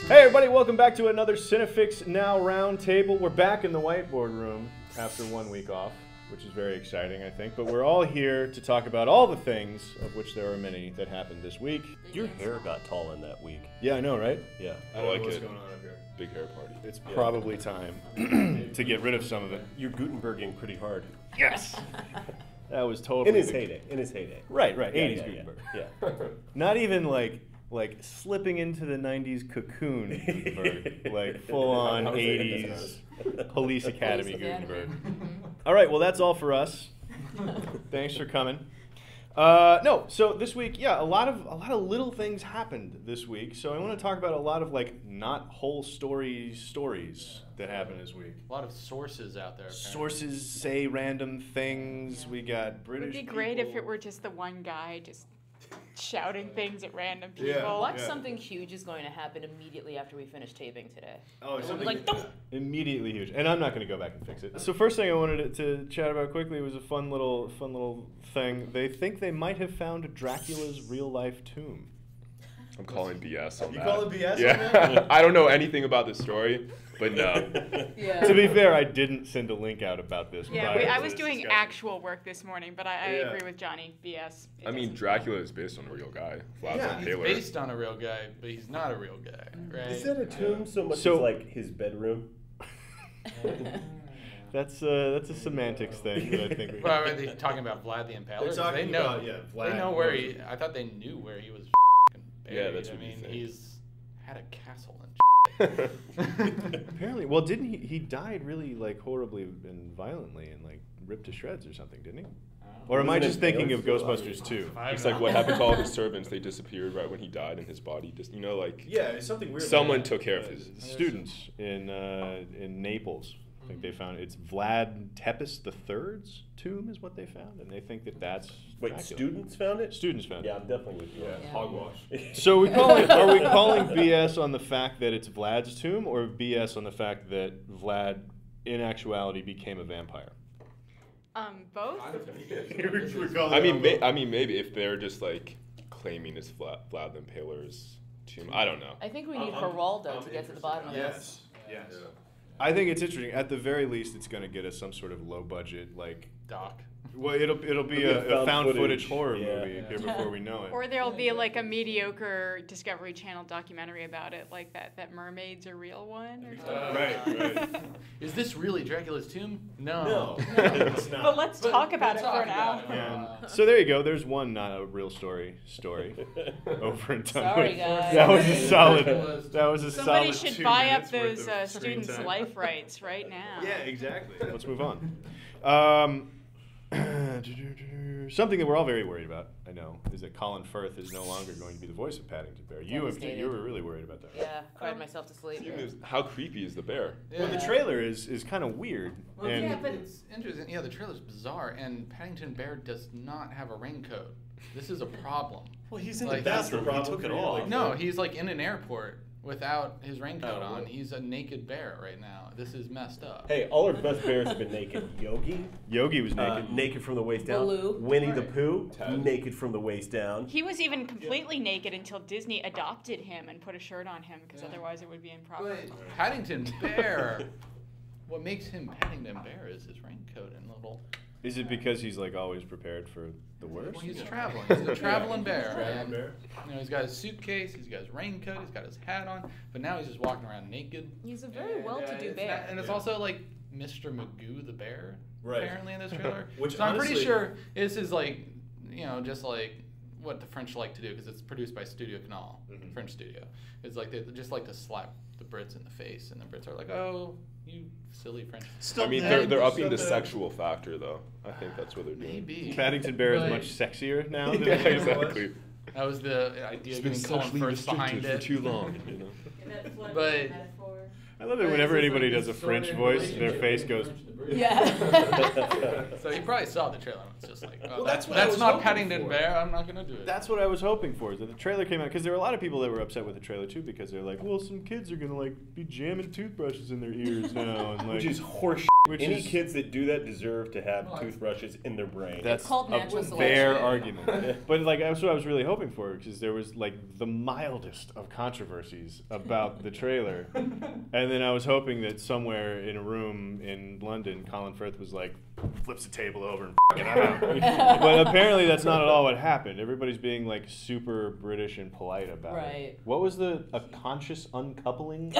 Hey everybody, welcome back to another CineFix Now Roundtable. We're back in the whiteboard room after 1 week off, which is very exciting, I think. But we're all here to talk about all the things, of which there are many, that happened this week. Your hair got tall in that week. Yeah, I know, right? Yeah. I like what's it. going on up here. Big hair party. It's probably time to get rid of some of it. You're Gutenberging pretty hard. Yes! That was totally... In his heyday. In his heyday. Right, right. Yeah, 80s yeah, Gutenberg. Yeah. Not even like slipping into the 90s cocoon Gutenberg. Like full-on 80s Police Academy Gutenberg. All right, well, that's all for us. Thanks for coming. No, so this week, yeah, a lot of little things happened this week. So I want to talk about a lot of not whole stories that happened this week. A lot of sources out there. Apparently. Sources say random things. We got British. It would be great people. if it were just the one guy just shouting things at random people. Yeah. Watch something huge is going to happen immediately after we finish taping today. Oh, something like immediately huge, and I'm not going to go back and fix it. So first thing I wanted to chat about quickly was a fun little thing. They think they might have found Dracula's real life tomb. I'm calling BS on that. You call it BS? Yeah. On that? I don't know anything about this story, but no. Yeah. To be fair, I didn't send a link out about this. Yeah, prior I to was this doing discussion. actual work this morning, but I agree with Johnny. BS. I mean, Dracula is based on a real guy, Vlad Yeah. He's Taylor. based on a real guy, but he's not a real guy, right? Is that a tomb so much So- as like his bedroom? That's a semantics thing that I think we. Well, are they talking about Vlad the Impaler? They're talking They know. about, yeah, Vlad. They know where he. I thought they knew where he was buried. Yeah, that's I what you mean, think. he's had a castle and. Apparently, well, didn't he died really horribly and violently and ripped to shreds or something, didn't he? Or am I just thinking of Ghostbusters 2? It's like what happened to all of his servants. They disappeared right when he died, and his body just, Yeah, it's something weird. someone took care of his. Students in Naples. I think they found it's Vlad Tepes III's tomb is what they found, and they think that that's Wait, Dracula. students found it? Students found Yeah, it. I'm definitely with you. Yeah. Hogwash. So are we calling BS on the fact that it's Vlad's tomb, or BS on the fact that Vlad, in actuality, became a vampire? Both. I mean, maybe if they're just claiming it's Vlad the Impaler's tomb. I don't know. I think we need Geraldo to get to the bottom of this. Yes. I think it's interesting. At the very least, it's going to get us some sort of low budget, Doc. well, it'll be a found footage horror movie here before we know it. Or there'll be a mediocre Discovery Channel documentary about it, like that mermaids are real one or something. Right. Is this really Dracula's tomb? No. It's not. But let's talk about it for an about hour. And so there you go. There's one not a real story over and done Sorry, with. guys. That was a solid. That was a Somebody solid should 2 buy up minutes those worth of screen students' time. life rights right now. Yeah, exactly. Let's move on. Something that we're all very worried about, I know, is that Colin Firth is no longer going to be the voice of Paddington Bear. You were really worried about that. Yeah, cried myself to sleep. How creepy is the bear? Well, the trailer is kind of weird. Well, and yeah, but it's interesting. Yeah, the trailer's bizarre, and Paddington Bear does not have a raincoat. This is a problem. Well, he's in Like, the that's the bathroom. He took it off. No, he's in an airport without his raincoat on. He's a naked bear right now. This is messed up. Hey, all our best bears have been naked. Yogi was naked. Naked from the waist down. Baloo. Winnie the Pooh, naked from the waist down. He was even completely naked until Disney adopted him and put a shirt on him, because otherwise it would be improper. But Paddington Bear, what makes him Paddington Bear is his raincoat and little. Is it because he's always prepared for the worst? Well, he's traveling. He's a traveling bear. And, he's got his suitcase, he's got his raincoat, he's got his hat on, but now he's just walking around naked. He's a very well-to-do bear. And it's also Mr. Magoo the bear, Right. apparently in this trailer. Which so I'm pretty honestly- sure this is just what the French like to do, because it's produced by Studio Canal, French studio. It's they just like to slap the Brits in the face, and the Brits are like, oh, you silly French. I mean, they're upping the sexual factor, though. I think that's what they're doing. Maybe. Paddington Bear is But much sexier now than Yeah, it ever was. exactly. That was the idea, It's been getting Colin sexually Firth behind restricted for it. too long, you know. But I love it whenever anybody does a French voice, their face goes. Yeah. So he probably saw the trailer and was just like, oh, that's what I was not hoping Paddington for. Bear, I'm not going to do it. That's what I was hoping for, is that the trailer came out, because there were a lot of people that were upset with the trailer too, because they're like, well, some kids are gonna be jamming toothbrushes in their ears now, and Which is horse Any kids that do that deserve to have toothbrushes in their brain. That's called natural a selection. fair argument. But like that's what I was really hoping for, because there was like the mildest of controversies about the trailer, and then I was hoping that somewhere in a room in London, Colin Firth was like flips the table over and it out. But apparently that's not at all what happened. Everybody's being like super British and polite about it. What was a conscious uncoupling?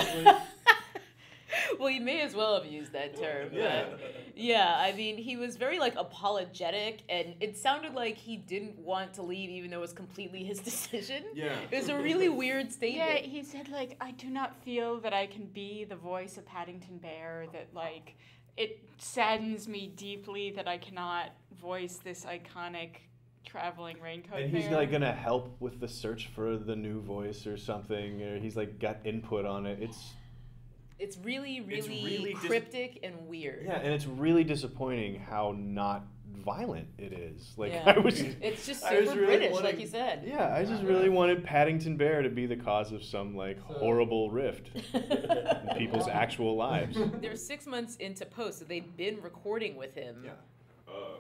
Well, you may as well have used that term. Yeah. But yeah, I mean, he was very, like, apologetic, and it sounded like he didn't want to leave, even though it was completely his decision. Yeah. It was a really weird statement. Yeah, he said, like, I do not feel that I can be the voice of Paddington Bear, that, like, it saddens me deeply that I cannot voice this iconic traveling raincoat And he's bear. like gonna help with the search for the new voice or something, or he's like got input on it. It's really cryptic and weird. Yeah, and it's really disappointing how not violent it is. Like Yeah. it's just I was super really British, wanting- like you said. Yeah, I just really wanted Paddington Bear to be the cause of some like horrible rift in people's actual lives. They're 6 months into post, so they'd been recording with him. Yeah.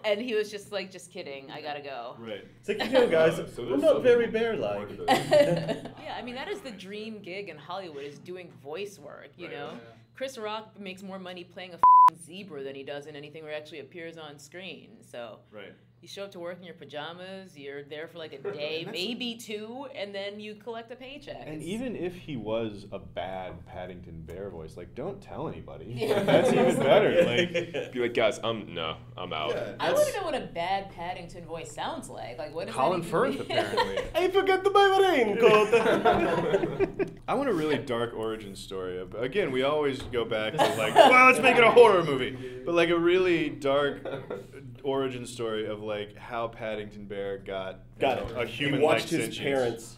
And he was just like, just kidding, I gotta go. Right. It's like, guys, I'm not very bear-like. Yeah, I mean, that is the dream gig in Hollywood, is doing voice work, you know? Yeah. Chris Rock makes more money playing a zebra than he does in anything where he actually appears on screen. So Right. you show up to work in your pajamas, you're there for like a day, maybe two, and then you collect a paycheck. And It's- even if he was a bad Paddington Bear voice, like don't tell anybody. Yeah. That's even better. Like Be like, guys, I'm out. I want to know what a bad Paddington voice sounds like. Like, what does Colin that even Firth mean? apparently. I forgot to buy my raincoat. I want a really dark origin story. Again, we always go back to like, well, let's make it a horror movie. But like a really dark origin story of like how Paddington Bear got a human. He watched his parents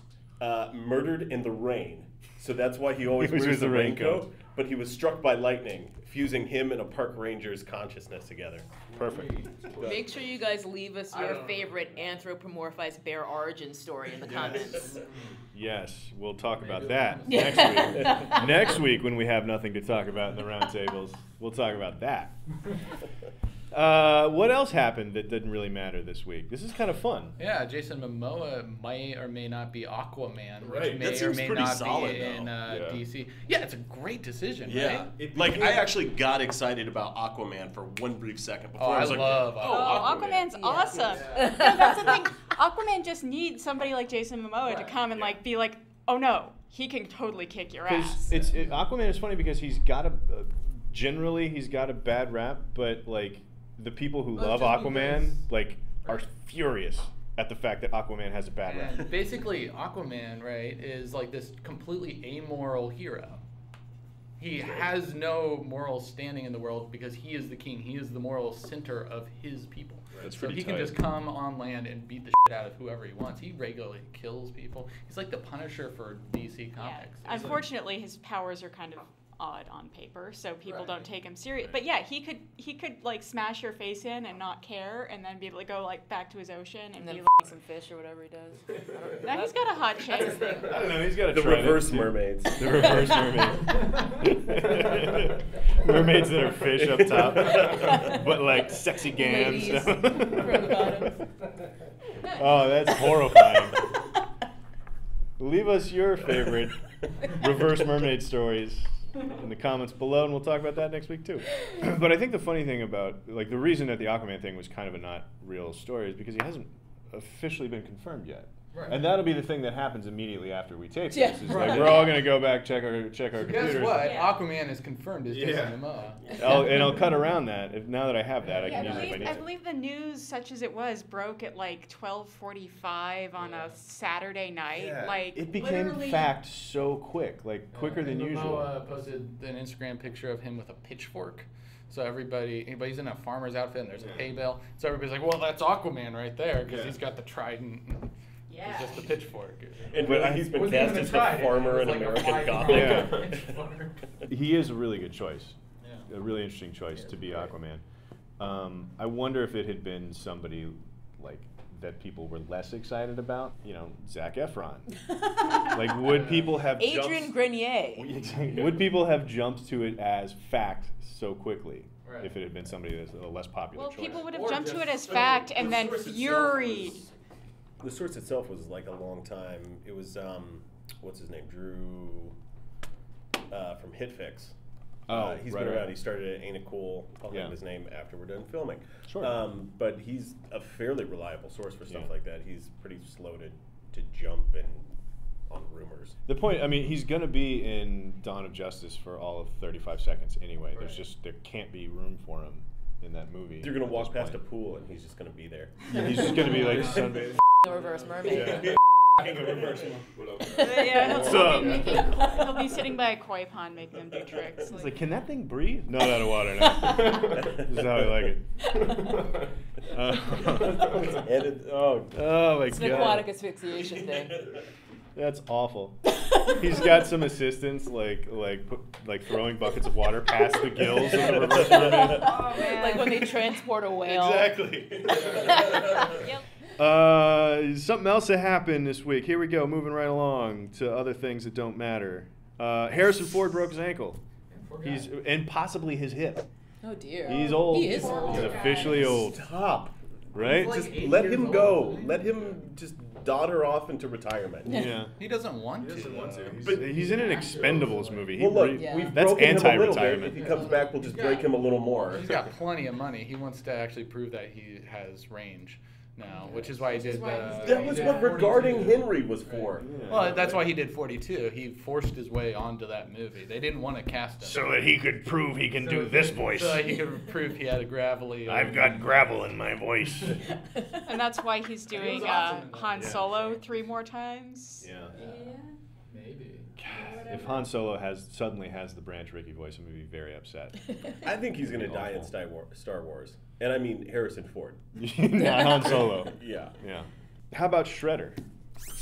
murdered in the rain, so that's why he always wears the raincoat. But he was struck by lightning, fusing him and a park ranger's consciousness together. Perfect. Make sure you guys leave us your favorite anthropomorphized bear origin story in the comments. Yes, we'll talk about that next week. Next week, when we have nothing to talk about in the roundtables, we'll talk about that. What else happened that didn't really matter this week? This is kind of fun. Yeah, Jason Momoa may or may not be Aquaman, which Right, may that or seems may pretty not solid, be in though. DC. Yeah, it's a great decision, Yeah, right? I actually got excited about Aquaman for one brief second before. Oh, I I was like, love Oh, Aquaman. Aquaman's awesome. No, that's the thing. Aquaman just needs somebody like Jason Momoa to come and like be like, oh no, he can totally kick your ass. Aquaman is funny because he's got generally he's got a bad rap, but like the people who love Aquaman like are furious at the fact that Aquaman has a bad rap. And basically, Aquaman, right, is like this completely amoral hero. He has no moral standing in the world because he is the king. He is the moral center of his people. That's So pretty he can tight. just come on land and beat the shit out of whoever he wants. He regularly kills people. He's like the Punisher for DC Comics. Yeah. Unfortunately, his powers are kind of odd on paper, so people don't take him serious. But yeah, he could like smash your face in and not care, and then be able to go like back to his ocean and And be then like, some fish or whatever he does. now he's got a hot chick. I don't know. He's got a The reverse mermaids. The reverse mermaids. Mermaids that are fish up top, but like sexy gams. Ladies from the bottom. Oh, that's horrifying. Leave us your favorite reverse mermaid stories in the comments below, and we'll talk about that next week too. But I think the funny thing about, like, the reason that the Aquaman thing was kind of a not real story is because he hasn't officially been confirmed yet. Right. And that'll be the thing that happens immediately after we tape Yeah. this. Is Right. like, we're all going to go back, check our computers. Guess what? Yeah. Aquaman is confirmed as Jason Momoa. I'll cut around that. Now that I have that, I Yeah, can use it if I need I to. believe the news, such as it was, broke at like 12:45 on a Saturday night. Like It became literally- fact so quick, like quicker than And usual. Momoa posted an Instagram picture of him with a pitchfork. So anybody's in a farmer's outfit and there's a hay bale. So everybody's like, well, that's Aquaman right there because he's got the trident. And Yeah. It's just a pitchfork. And really, he's been Wasn't cast even as a the trident, farmer it in was like a American 5 Gothic. Yeah. pitchfork. He is a really good choice. Yeah. A really interesting choice to be Aquaman. I wonder if it had been somebody like that people were less excited about. You know, Zac Efron. Like, would people have Adrian jumped, Grenier. would people have jumped to it as fact so quickly? if it had been somebody that's a less popular Well, choice. people would have jumped to it as fact and then fury. The source itself was like a long time. It was what's his name, Drew from HitFix. He's been around. He started at Ain't It Cool. I'll give his name after we're done filming. Sure. But he's a fairly reliable source for stuff like that. He's pretty slow to jump on rumors. The point, I mean, he's going to be in Dawn of Justice for all of 35 seconds anyway. Right. There can't be room for him in that movie. You're going to walk past a pool and he's just going to be there. Yeah, he's just going to be like sunbathing. A reverse mermaid. Yeah. He'll be sitting by a koi pond making them do tricks. It's like, can that thing breathe? Not out of water, no. This is how I like it. Oh my It's God. an aquatic asphyxiation thing. That's awful. He's got some assistants like throwing buckets of water past the gills of the reverse mermaid. Oh, man. Like when they transport a whale. Exactly. Yep. Something else that happened this week. Here we go, moving right along to other things that don't matter. Harrison Ford broke his ankle. And possibly his hip. Oh dear. He's old. He is old. He's officially old. Stop. Right? Just let him go. Let him just dodder off into retirement. Yeah. He doesn't want to. But he's in an Expendables movie. Well, look, Yeah. we've That's broken him a little bit. anti-retirement. If he comes back, we'll just break him a little more. He's got plenty of money. He wants to actually prove that he has range now, which is why he did. That was what Regarding Henry was for. Well, that's why he did 42. He forced his way onto that movie. They didn't want to cast him. So that he could prove he can do this voice. So he could prove he had a gravelly. I've got gravel in my voice. And that's why he's doing Han Solo 3 more times. Yeah. Maybe. If Han Solo suddenly has the Branch Rickey voice, I'm going to be very upset. I think he's going to die in Star Wars. And I mean Harrison Ford. Not Han Solo. Yeah. Yeah. How about Shredder?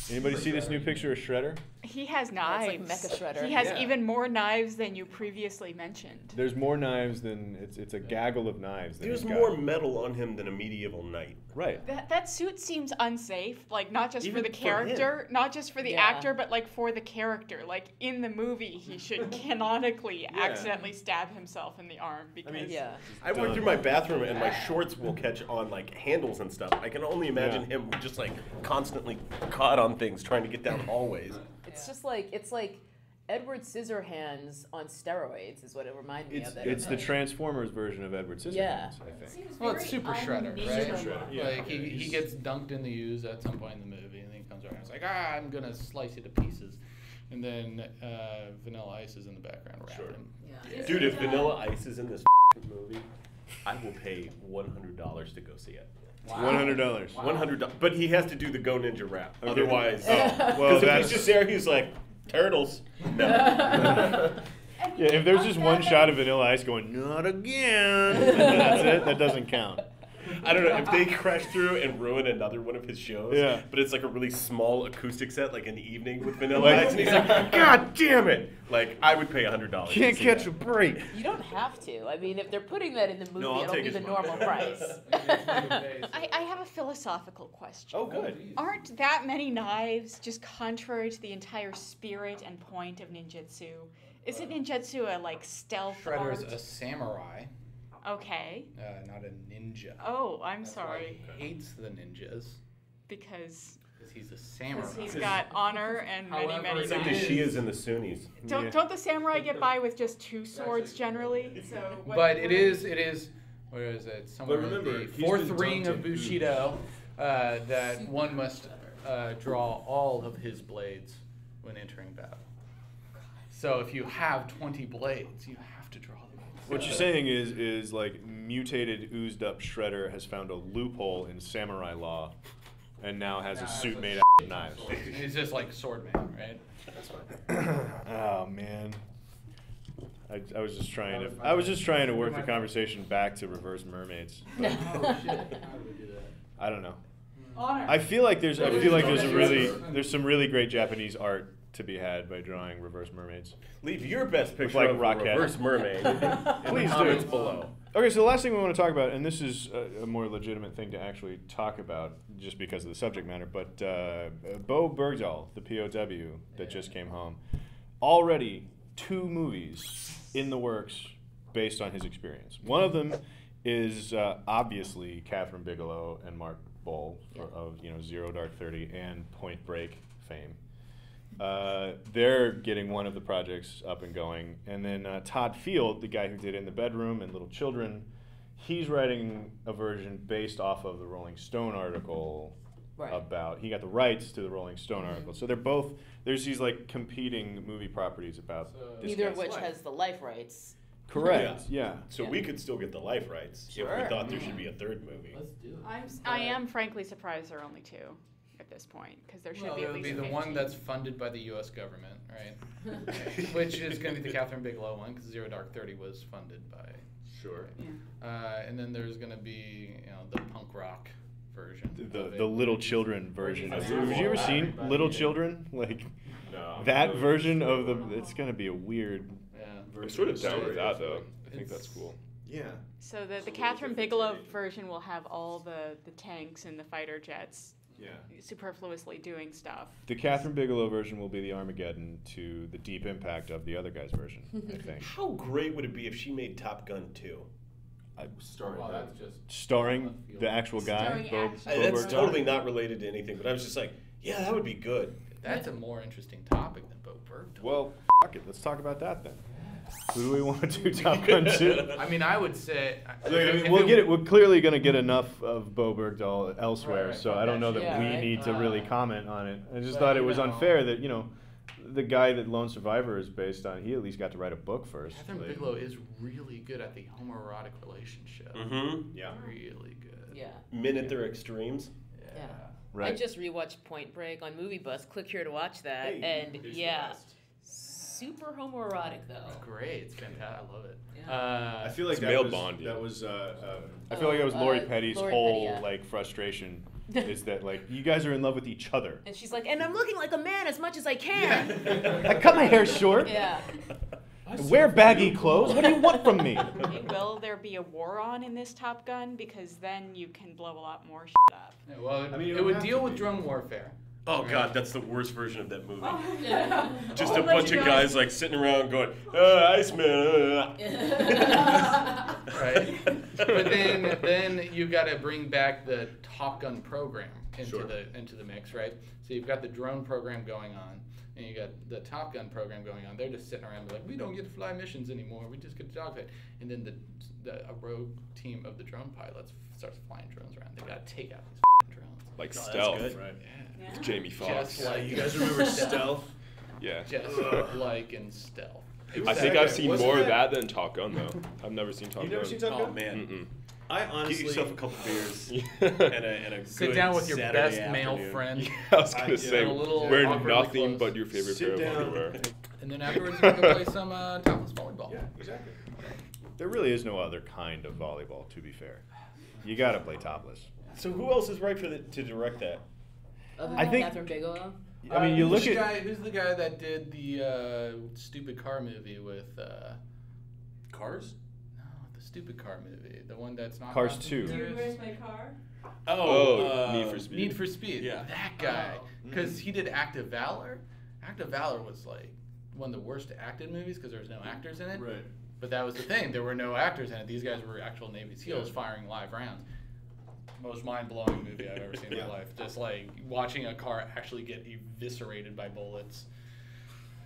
Anybody see this new picture of Shredder? He has It's knives. like Mecha Shredder. He has even more knives than you previously mentioned. There's more knives than it's a gaggle of knives. There's he's got. more metal on him than a medieval knight. Right. That suit seems unsafe, like not just Even for the for character, not just for the Yeah. actor, but like for the character. Like in the movie, he should canonically accidentally stab himself in the arm because Yeah. I went through my bathroom and my shorts will catch on like handles and stuff. I can only imagine him just like constantly caught on things trying to get down hallways. It's just like Edward Scissorhands on steroids is what it reminded me of. It's the Transformers version of Edward Scissorhands, Yeah. I think. Well, it's Super Shredder, right? Shredder, yeah. Like he gets dunked in the ooze at some point in the movie, and then he comes around. It's like, I'm gonna slice you to pieces, and then Vanilla Ice is in the background rapping. Yeah. Dude, if Vanilla Ice is in this movie, I will pay $100 to go see it. Wow. $100. $100, but he has to do the Go Ninja rap. Okay. Otherwise, well, because if that's he's just there, he's like turtles. No. yeah. If there's just one shot of Vanilla Ice going, not again, and that's it. That doesn't count. I don't know if they crash through and ruin another one of his shows. Yeah. But it's like a really small acoustic set, like an evening with Vanilla Ice, and he's like, God damn it! Like I would pay $100. Can't catch a break. You don't have to. I mean, if they're putting that in the movie, I'll it'll take be his the money. normal price. I have a philosophical question. Oh, good. Aren't that many knives just contrary to the entire spirit and point of ninjutsu? Isn't ninjutsu a like stealth Shredder's art? a samurai, Okay. not a ninja. Oh, I'm That's why sorry. he hates the ninjas Because because he's a samurai. he's got honor and many, However, many It's like the knives. Shias and the Sunnis. Don't the samurai get by with just 2 swords generally? So But it is. Where is it? Somewhere remember, in the he's 4th been ring dunked of in Bushido that one must draw all of his blades when entering battle. So if you have 20 blades, you have to draw them. What you're saying is like mutated, oozed up Shredder has found a loophole in samurai law, and now has a suit made out of knives. He's just like Swordman, right? Oh man. I was just trying to work the conversation back to reverse mermaids. but I don't know. honor. I feel like there's some really great Japanese art to be had by drawing reverse mermaids. Leave your best picture like of a Rocket. reverse mermaid in the Please comments do. below. Okay, so the last thing we want to talk about, and this is a more legitimate thing to actually talk about just because of the subject matter, but Bowe Bergdahl, the POW that just came home, already 2 movies in the works based on his experience. One of them is obviously Catherine Bigelow and Mark Bowe of Zero Dark 30 and Point Break fame. They're getting one of the projects up and going, and then Todd Field, the guy who did In the Bedroom and Little Children, he's writing a version based off of the Rolling Stone article about. He got the rights to the Rolling Stone article, so they're both. There's these like competing movie properties about. Neither of which has the life rights. Correct. Yeah. So we could still get the life rights if we thought there should be a third movie. Let's do it. I am frankly surprised there are only 2 at this point, because there should be at least the 15. one that's funded by the U.S. government, right? Which is going to be the Catherine Bigelow one, because Zero Dark 30 was funded by. Sure. Yeah. And then there's going to be the punk rock version. The Little Children version. Have you ever seen Little Children? Like No. that version of the. It's going to be a weird. I'm sort of down with that though. I think that's cool. Yeah. So the Catherine Bigelow version will have all the tanks and the fighter jets superfluously doing stuff. The Catherine Bigelow version will be the Armageddon to the Deep Impact of the other guy's version, I think. How great would it be if she made Top Gun 2? Starring the actual guy? That's totally not related to anything, but I was just like, yeah, that would be good. That's a more interesting topic than Bowe Bergdahl. Well, fuck it. Let's talk about that then. Who do we want to do Top Gun 2? I mean, I would say... We're clearly going to get enough of Bowe Bergdahl elsewhere, Right, so I don't know that we need to really comment on it. I just thought it was unfair that, the guy that Lone Survivor is based on, he at least got to write a book first. Catherine Bigelow is really good at the homoerotic relationship. Mm-hmm. Yeah. Really good. Yeah. Men at their extremes. Yeah. Right. I just rewatched Point Break on Movie Bus. Click here to watch that, and super homoerotic though. It's great. It's fantastic. I love it. Yeah. I feel like male bonding. I feel like that was Lori Petty's whole frustration. Is that you guys are in love with each other? And she's like, and I'm looking like a man as much as I can. I cut my hair short. Yeah. Wear baggy clothes. What do you want from me? Will there be a war on in this Top Gun? Because then you can blow a lot more shit up. Yeah, well, it would deal with drone warfare. Oh God, that's the worst version of that movie. Yeah. Just a bunch of guys sitting around going, Iceman. Right. But then you got to bring back the Top Gun program into the mix, right? So you've got the drone program going on, and you got the Top Gun program going on. They're just sitting around like, we don't get to fly missions anymore. We just get to dogfight. And then a rogue team of the drone pilots starts flying drones around. They got to take out these drones. Like stealth, right? Yeah. With Jamie Foxx. Just like, you guys remember Stealth? Yeah. Just like in Stealth. I think I've seen more of that than Top Gun though. I've never seen Top Gun. You've never seen Top Gun? Oh man. Mm-mm. I honestly Get yourself a couple beers and a Sit good down with your Saturday best male afternoon. friend. I was gonna say, a little wear awkwardly nothing close. but your favorite Sit pair of down. underwear. And then afterwards you can go play some topless volleyball. Yeah, exactly. There really is no other kind of volleyball, to be fair. You got to play topless. So who else is right to direct that? Other I than think- Catherine Bigelow. I mean, you look at. Who's the guy that did the stupid car movie with... Cars? No, the stupid car movie. The one that's not... Cars Fast 2. and Furious. Where's my car? Need for Speed. Need for Speed. Yeah. That guy. Because he did Act of Valor. Act of Valor was one of the worst acted movies because there was no actors in it. Right. But that was the thing. There were no actors in it. These guys were actual Navy SEALs firing live rounds. Most mind-blowing movie I've ever seen in my life. Just watching a car actually get eviscerated by bullets.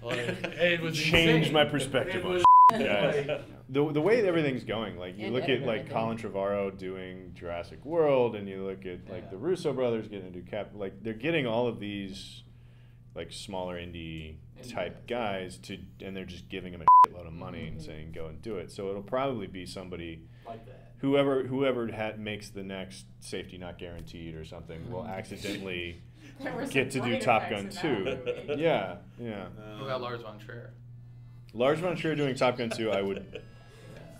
It was Changed insane. my perspective It on was it. The way everything's going, you And look at everything. Colin Trevorrow doing Jurassic World, and you look at the Russo brothers getting to do they're getting all of these smaller indie type guys and they're just giving them a shitload of money and saying go and do it. So it'll probably be somebody like that. whoever makes the next Safety Not Guaranteed or something will accidentally There were get to some do great Top Gun effects in 2. that movie. Yeah. What about Lars von Trier? Lars von Trier doing Top Gun 2, I would.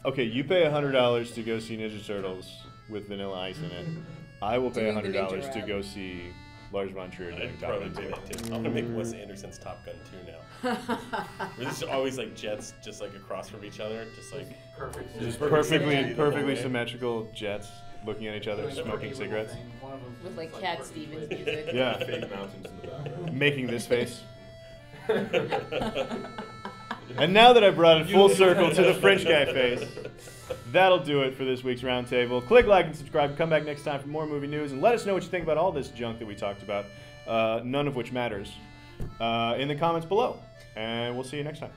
Okay, you pay $100 to go see Ninja Turtles with Vanilla Ice in it. I will pay Doing the $100 Ninja to Rap. go see Lars von Trier doing I'd Top probably Gun do 2. that too. I'm gonna make Wes Anderson's Top Gun 2 now. Where there's always jets just across from each other, just Perfect. Just Perfect. perfectly symmetrical jets looking at each other, Doing the smoking pretty cigarettes. little thing. One of them's With just, Cat perfect. Stevens music. Yeah, Fake mountains in the background. making this face. And now that I've brought it full circle to the French guy face, that'll do it for this week's Roundtable. Click like and subscribe. Come back next time for more movie news, and let us know what you think about all this junk that we talked about, none of which matters, in the comments below. And we'll see you next time.